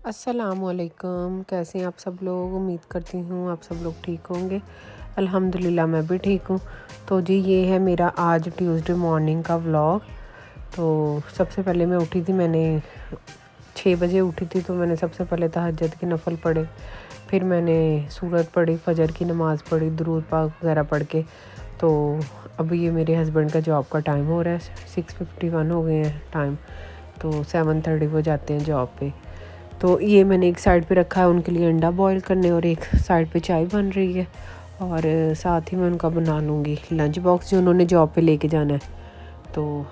अस्सलामुअलैकुम। कैसे हैं आप सब लोग? उम्मीद करती हूँ आप सब लोग ठीक होंगे। अल्हम्दुलिल्लाह मैं भी ठीक हूँ। तो जी ये है मेरा आज ट्यूसडे मॉर्निंग का व्लॉग। तो सबसे पहले मैं उठी थी, मैंने 6 बजे उठी थी। तो मैंने सबसे पहले तहज्जुद के नफल पढ़े, फिर मैंने सूरत पढ़ी, फजर की नमाज़ पढ़ी, दुरूद पाक वगैरह पढ़ के। तो अभी ये मेरे हस्बैंड का जॉब का टाइम हो रहा है, 6:51 हो गए हैं टाइम। तो 7:30 वो जाते हैं जॉब पे। तो ये मैंने एक साइड पे रखा है उनके लिए अंडा बॉईल करने, और एक साइड पे चाय बन रही है। और साथ ही मैं उनका बना लूँगी लंच बॉक्स जो उन्होंने जॉब पे लेके जाना है। तो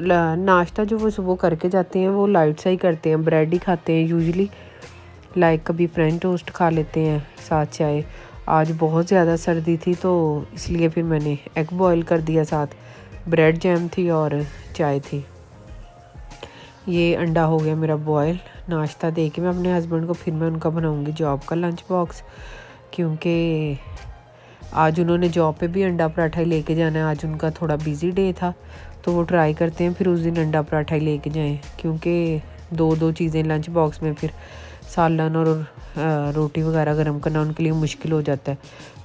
नाश्ता जो वो सुबह करके जाते हैं वो लाइट सा ही करते हैं, ब्रेड ही खाते हैं यूजुअली। कभी फ्रेंच टोस्ट खा लेते हैं साथ चाय। आज बहुत ज़्यादा सर्दी थी तो इसलिए फिर मैंने एग बॉईल कर दिया, साथ ब्रेड जैम थी और चाय थी। ये अंडा हो गया मेरा बॉयल। नाश्ता दे के मैं अपने हस्बैंड को, फिर मैं उनका बनाऊंगी जॉब का लंच बॉक्स, क्योंकि आज उन्होंने जॉब पे भी अंडा पराठा ही लेके जाना है। आज उनका थोड़ा बिजी डे था तो वो ट्राई करते हैं फिर उस दिन अंडा पराठा ही लेके जाएं, क्योंकि दो दो चीज़ें लंच बॉक्स में, फिर सालन और रोटी वगैरह गर्म करना उनके लिए मुश्किल हो जाता है।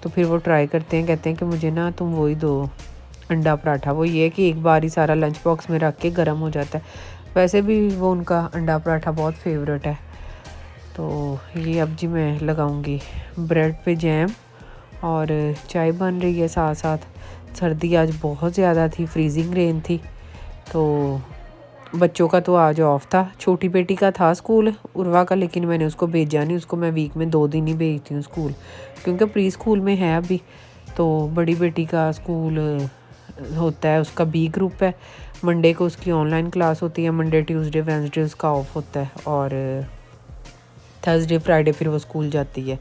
तो फिर वो ट्राई करते हैं, कहते हैं कि मुझे ना तुम वही दो अंडा पराठा। वो ये है कि एक बार ही सारा लंच बॉक्स में रख के गर्म हो जाता है। वैसे भी वो उनका अंडा पराठा बहुत फेवरेट है। तो ये अब जी मैं लगाऊंगी ब्रेड पे जैम, और चाय बन रही है साथ साथ। सर्दी आज बहुत ज़्यादा थी, फ्रीजिंग रेन थी। तो बच्चों का तो आज ऑफ था। छोटी बेटी का था स्कूल उर्वा का, लेकिन मैंने उसको भेजा नहीं। उसको मैं वीक में 2 दिन ही भेजती हूँ स्कूल, क्योंकि प्री स्कूल में है अभी। तो बड़ी बेटी का स्कूल होता है, उसका बी ग्रुप है। मंडे को उसकी ऑनलाइन क्लास होती है, मंडे ट्यूसडे वेडनेसडे उसका ऑफ होता है, और थर्सडे फ्राइडे फिर वो स्कूल जाती है।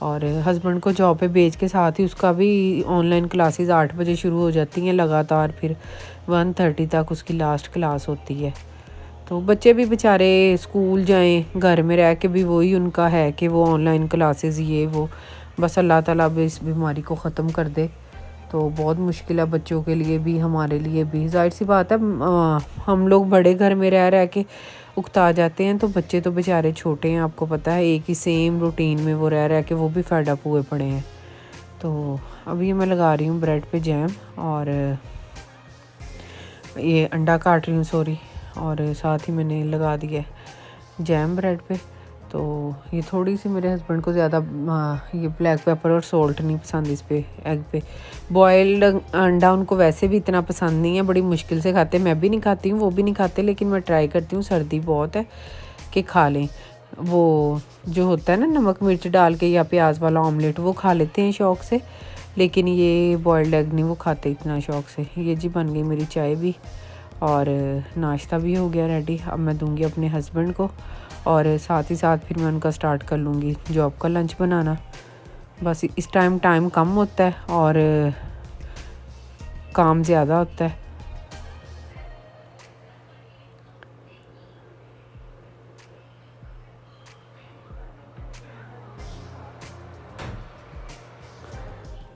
और हस्बैंड को जॉब पे भेज के साथ ही उसका भी ऑनलाइन क्लासेस 8 बजे शुरू हो जाती हैं लगातार, फिर 1:30 तक उसकी लास्ट क्लास होती है। तो बच्चे भी बेचारे स्कूल जाएं, घर में रह के भी वही उनका है कि वो ऑनलाइन क्लासेस ये वो। बस अल्लाह ताला अब इस बीमारी को ख़त्म कर दे। तो बहुत मुश्किल है बच्चों के लिए भी, हमारे लिए भी। जाहिर सी बात है, हम लोग बड़े घर में रह रह के उकता जाते हैं, तो बच्चे तो बेचारे छोटे हैं, आपको पता है, एक ही सेम रूटीन में वो रह रह के वो भी फेड अप हुए पड़े हैं। तो अभी मैं लगा रही हूँ ब्रेड पे जैम, और ये अंडा काट रही हूँ, सॉरी। और साथ ही मैंने लगा दिया जैम ब्रेड पे। तो ये थोड़ी सी मेरे हस्बैंड को ज़्यादा ये ब्लैक पेपर और सॉल्ट नहीं पसंद इस पे, एग पे। बॉयल्ड अंडा उनको वैसे भी इतना पसंद नहीं है, बड़ी मुश्किल से खाते। मैं भी नहीं खाती हूँ, वो भी नहीं खाते, लेकिन मैं ट्राई करती हूँ, सर्दी बहुत है, कि खा लें। वो जो होता है ना नमक मिर्च डाल के या प्याज वाला ऑमलेट, वो खा लेते हैं शौक़ से, लेकिन ये बॉयल्ड एग नहीं वो खाते इतना शौक़ से। ये जी बन गई मेरी चाय भी, और नाश्ता भी हो गया रेडी। अब मैं दूंगी अपने हस्बैंड को, और साथ ही साथ फिर मैं उनका स्टार्ट कर लूँगी जॉब का लंच बनाना। बस इस टाइम कम होता है और काम ज़्यादा होता है।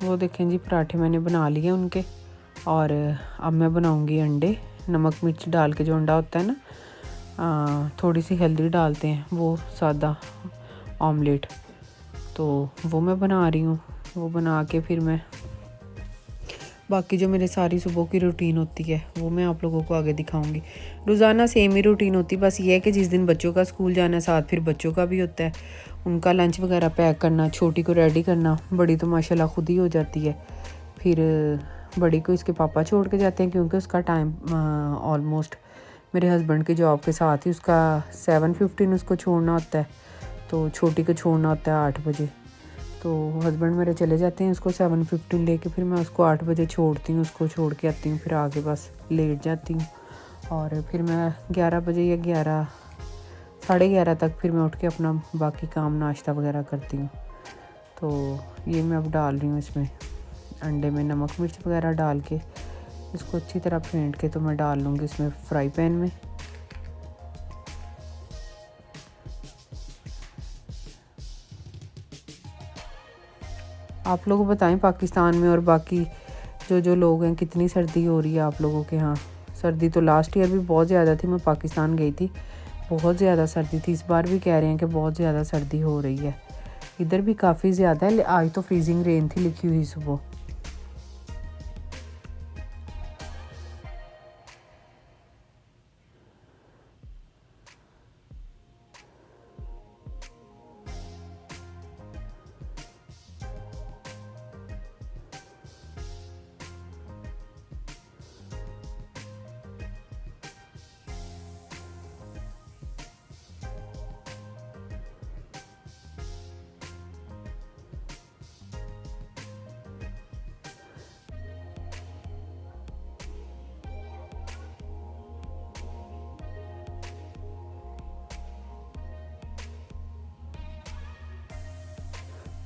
वो देखें जी पराठे मैंने बना लिए उनके, और अब मैं बनाऊँगी अंडे नमक मिर्च डाल के। जो अंडा होता है ना, थोड़ी सी हल्दी डालते हैं, वो सादा ऑमलेट, तो वो मैं बना रही हूँ। वो बना के फिर मैं बाकी जो मेरे सारी सुबह की रूटीन होती है वो मैं आप लोगों को आगे दिखाऊंगी। रोज़ाना सेम ही रूटीन होती है, बस ये है कि जिस दिन बच्चों का स्कूल जाना है साथ फिर बच्चों का भी होता है, उनका लंच वगैरह पैक करना, छोटी को रेडी करना। बड़ी तो माशाल्लाह खुद ही हो जाती है। फिर बड़ी को इसके पापा छोड़ के जाते हैं, क्योंकि उसका टाइम ऑलमोस्ट मेरे हस्बैंड के जॉब के साथ ही उसका 7:15 उसको छोड़ना होता है। तो छोटी को छोड़ना होता है 8 बजे। तो हस्बैंड मेरे चले जाते हैं उसको 7:15 लेके, फिर मैं उसको 8 बजे छोड़ती हूँ, उसको छोड़ के आती हूँ, फिर आगे बस लेट जाती हूँ। और फिर मैं 11 बजे या 11 साढ़े 11 तक फिर मैं उठ के अपना बाकी काम नाश्ता वगैरह करती हूँ। तो ये मैं अब डाल रही हूँ इसमें अंडे में नमक मिर्च वगैरह डाल के, इसको अच्छी तरह फेंट के तो मैं डाल लूँगी इसमें फ्राई पैन में। आप लोग बताएं पाकिस्तान में और बाकी जो लोग हैं कितनी सर्दी हो रही है आप लोगों के यहाँ। सर्दी तो लास्ट ईयर भी बहुत ज़्यादा थी, मैं पाकिस्तान गई थी बहुत ज़्यादा सर्दी थी। इस बार भी कह रहे हैं कि बहुत ज़्यादा सर्दी हो रही है। इधर भी काफ़ी ज़्यादा है। आज तो फ्रीजिंग रेन थी लिखी हुई सुबह।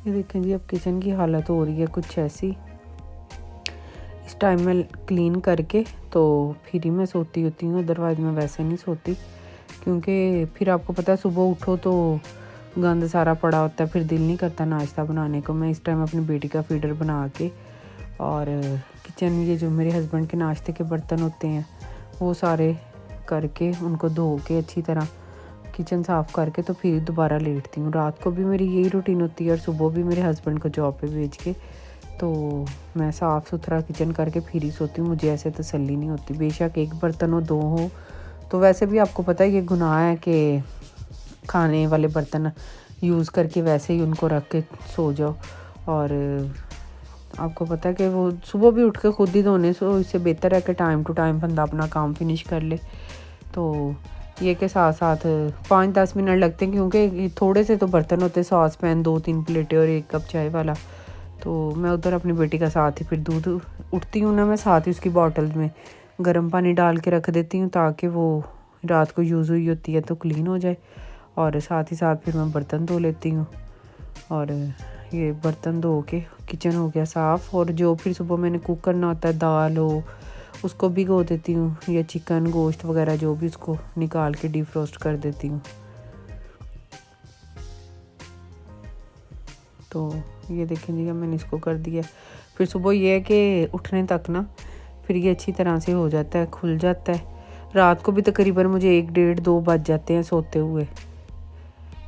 ये देखें जी, अब किचन की हालत हो रही है कुछ ऐसी। इस टाइम में क्लीन करके तो फिर ही मैं सोती होती हूँ, अदरवाइज़ मैं वैसे नहीं सोती, क्योंकि फिर आपको पता है सुबह उठो तो गंद सारा पड़ा होता है, फिर दिल नहीं करता नाश्ता बनाने को। मैं इस टाइम अपनी बेटी का फीडर बना के और किचन ये जो मेरे हस्बैंड के नाश्ते के बर्तन होते हैं वो सारे करके उनको धो के अच्छी तरह किचन साफ़ करके तो फिर दोबारा लेटती हूँ। रात को भी मेरी यही रूटीन होती है और सुबह भी मेरे हस्बैंड को जॉब पे भेज के तो मैं साफ़ सुथरा किचन करके फिर ही सोती हूँ। मुझे ऐसे तसल्ली नहीं होती, बेशक एक बर्तन हो दो हो। तो वैसे भी आपको पता है ये गुनाह है कि खाने वाले बर्तन यूज़ करके वैसे ही उनको रख के सो जाओ। और आपको पता है कि वो सुबह भी उठ के खुद ही धोने से इससे बेहतर है कि टाइम टू टाइम बंदा अपना काम फिनिश कर ले। तो ये के साथ साथ 5-10 मिनट लगते हैं, क्योंकि थोड़े से तो बर्तन होते, सॉस पैन, 2-3 प्लेटें और 1 कप चाय वाला। तो मैं उधर अपनी बेटी का साथ ही फिर दूध उठती हूँ ना, मैं साथ ही उसकी बॉटल में गर्म पानी डाल के रख देती हूँ ताकि वो रात को यूज़ हुई होती है तो क्लीन हो जाए। और साथ ही साथ फिर मैं बर्तन धो लेती हूँ। और ये बर्तन धो के किचन हो गया साफ़। और जो फिर सुबह मैंने कुक करना होता है, दाल हो उसको भिगो देती हूँ, या चिकन गोश्त वगैरह जो भी, उसको निकाल के डिफ्रोस्ट कर देती हूँ। तो ये देखें जी, मैंने इसको कर दिया। फिर सुबह ये है कि उठने तक ना फिर ये अच्छी तरह से हो जाता है, खुल जाता है। रात को भी तकरीबन मुझे 1-1:30-2 बज जाते हैं सोते हुए।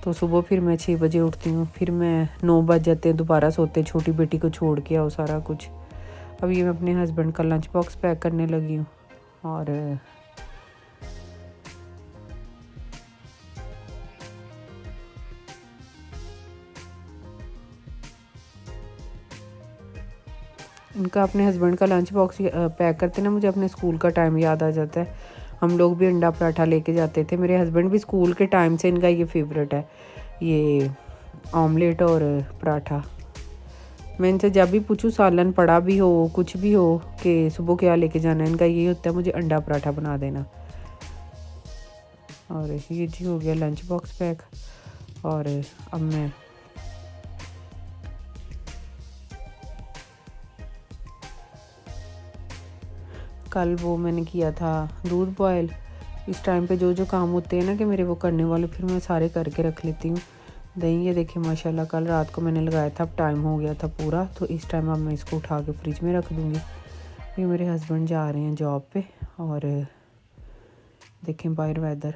तो सुबह फिर मैं 6 बजे उठती हूँ, फिर मैं 9 बज जाते हैं दोबारा सोते, छोटी बेटी को छोड़ के आओ सारा कुछ। अब ये मैं अपने हस्बैंड का लंच बॉक्स पैक करने लगी हूँ। और इनका अपने हस्बैंड का लंच बॉक्स पैक करते ना मुझे अपने स्कूल का टाइम याद आ जाता है। हम लोग भी अंडा पराठा लेके जाते थे। मेरे हस्बैंड भी स्कूल के टाइम से इनका ये फेवरेट है, ये ऑमलेट और पराठा। मैं इनसे जब भी पूछूँ सालन पड़ा भी हो कुछ भी हो कि सुबह क्या लेके जाना है, इनका यही होता है मुझे अंडा पराठा बना देना। और ये जी हो गया लंच बॉक्स पैक। और अब मैं कल वो मैंने किया था दूध बॉयल। इस टाइम पे जो जो काम होते हैं ना कि मेरे वो करने वाले, फिर मैं सारे करके रख लेती हूँ। दही ये देखिए माशाल्लाह कल रात को मैंने लगाया था, अब टाइम हो गया था पूरा, तो इस टाइम अब मैं इसको उठा के फ्रिज में रख दूँगी। ये मेरे हस्बैंड जा रहे हैं जॉब पे। और देखें बाहर वेदर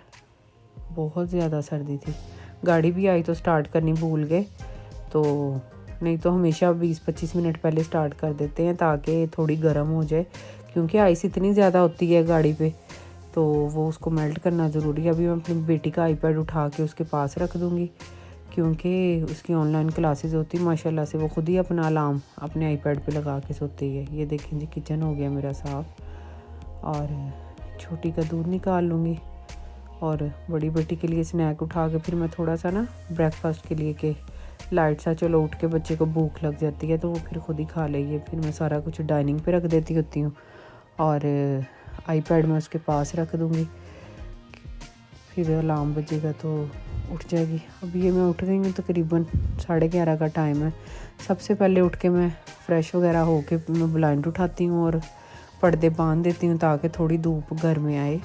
बहुत ज़्यादा सर्दी थी। गाड़ी भी आई तो स्टार्ट करनी भूल गए, तो नहीं तो हमेशा 20-25 मिनट पहले स्टार्ट कर देते हैं ताकि थोड़ी गर्म हो जाए, क्योंकि आइस इतनी ज़्यादा होती है गाड़ी पे तो वो उसको मेल्ट करना ज़रूरी है। अभी मैं अपनी बेटी का आईपैड उठा के उसके पास रख दूँगी, क्योंकि उसकी ऑनलाइन क्लासेस होती माशाल्लाह से, वो खुद ही अपना अलार्म अपने आईपैड पे लगा के सोती है। ये देखें जी किचन हो गया मेरा साफ़। और छोटी का दूध निकाल लूँगी और बड़ी बेटी के लिए स्नैक उठा के फिर मैं थोड़ा सा ना ब्रेकफास्ट के लिए के लाइट सा, चलो उठ के बच्चे को भूख लग जाती है तो वो फिर खुद ही खा लेगी। फिर मैं सारा कुछ डाइनिंग पे रख देती होती हूँ और आईपैड में उसके पास रख दूँगी, फिर अलार्म बजेगा तो उठ जाएगी। अब ये मैं उठ गई हूँ, तकरीबन 11:30 का टाइम है। सबसे पहले उठ के मैं फ़्रेश वगैरह हो के मैं ब्लाइंड उठाती हूँ और पर्दे बांध देती हूँ ताकि थोड़ी धूप घर में आए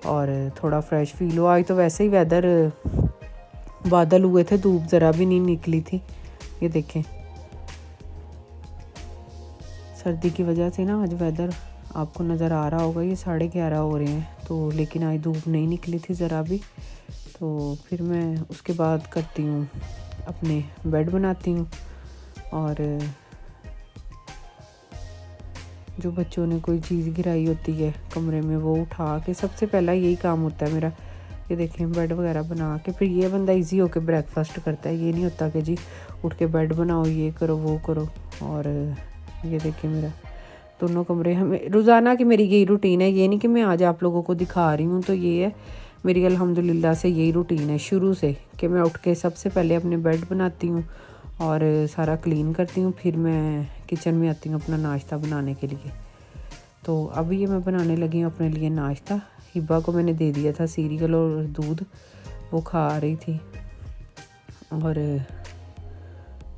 और थोड़ा फ्रेश फील हो। आज तो वैसे ही वेदर बादल हुए थे, धूप ज़रा भी नहीं निकली थी। ये देखें सर्दी की वजह से ना आज वेदर आपको नज़र आ रहा होगा ये 11:30 हो रहे हैं। तो लेकिन आज धूप नहीं निकली थी ज़रा भी। तो फिर मैं उसके बाद करती हूँ, अपने बेड बनाती हूँ। और जो बच्चों ने कोई चीज़ गिराई होती है कमरे में वो उठा के, सबसे पहला यही काम होता है मेरा। ये देखें, बेड वगैरह बना के फिर ये बंदा इजी होके ब्रेकफास्ट करता है। ये नहीं होता कि जी उठ के बेड बनाओ, ये करो वो करो। और ये देखिए मेरा दोनों कमरे, हमें रोज़ाना की मेरी यही रूटीन है। ये नहीं कि मैं आज आप लोगों को दिखा रही हूँ, तो ये है मेरी अल्हम्दुलिल्लाह से यही रूटीन है शुरू से, कि मैं उठ के सबसे पहले अपने बेड बनाती हूँ और सारा क्लीन करती हूँ। फिर मैं किचन में आती हूँ अपना नाश्ता बनाने के लिए। तो अभी ये मैं बनाने लगी हूँ अपने लिए नाश्ता। हिब्बा को मैंने दे दिया था सीरियल और दूध, वो खा रही थी। और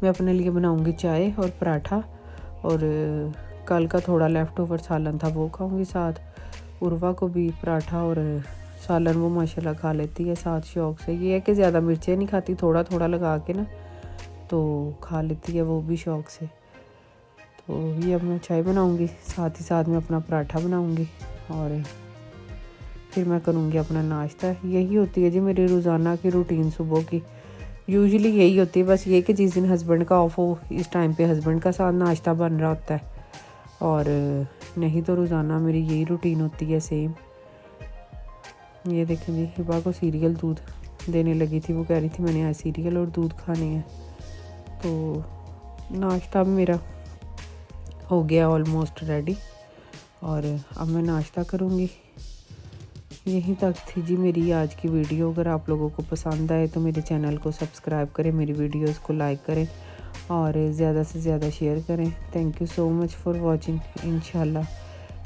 मैं अपने लिए बनाऊँगी चाय और पराठा, और कल का थोड़ा लेफ़्ट ओवर सालन था वो खाऊँगी साथ। उर्वा को भी पराठा और सालन वो माशाल्लाह खा लेती है साथ शौक़ से। ये है कि ज़्यादा मिर्चें नहीं खाती, थोड़ा थोड़ा लगा के ना तो खा लेती है वो भी शौक़ से। तो ये अब मैं चाय बनाऊँगी, साथ ही साथ में अपना पराठा बनाऊँगी और फिर मैं करूँगी अपना नाश्ता। यही होती है जी मेरी रोज़ाना की रूटीन सुबह की, यूजुअली यही होती है। बस ये कि जिस दिन हस्बैंड का ऑफ हो, इस टाइम पे हस्बैंड का साथ नाश्ता बन रहा होता है, और नहीं तो रोज़ाना मेरी यही रूटीन होती है सेम। ये देखें जी, हिबा को सीरियल दूध देने लगी थी, वो कह रही थी मैंने आज सीरियल और दूध खाने हैं। तो नाश्ता भी मेरा हो गया ऑलमोस्ट रेडी, और अब मैं नाश्ता करूँगी। यहीं तक थी जी मेरी आज की वीडियो। अगर आप लोगों को पसंद आए तो मेरे चैनल को सब्सक्राइब करें, मेरी वीडियोस को लाइक करें और ज़्यादा से ज़्यादा शेयर करें। Thank you so much for watching. इंशाल्लाह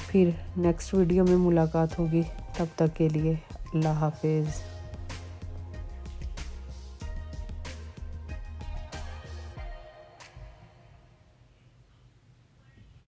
फिर नेक्स्ट वीडियो में मुलाकात होगी, तब तक के लिए अल्लाह हाफिज़।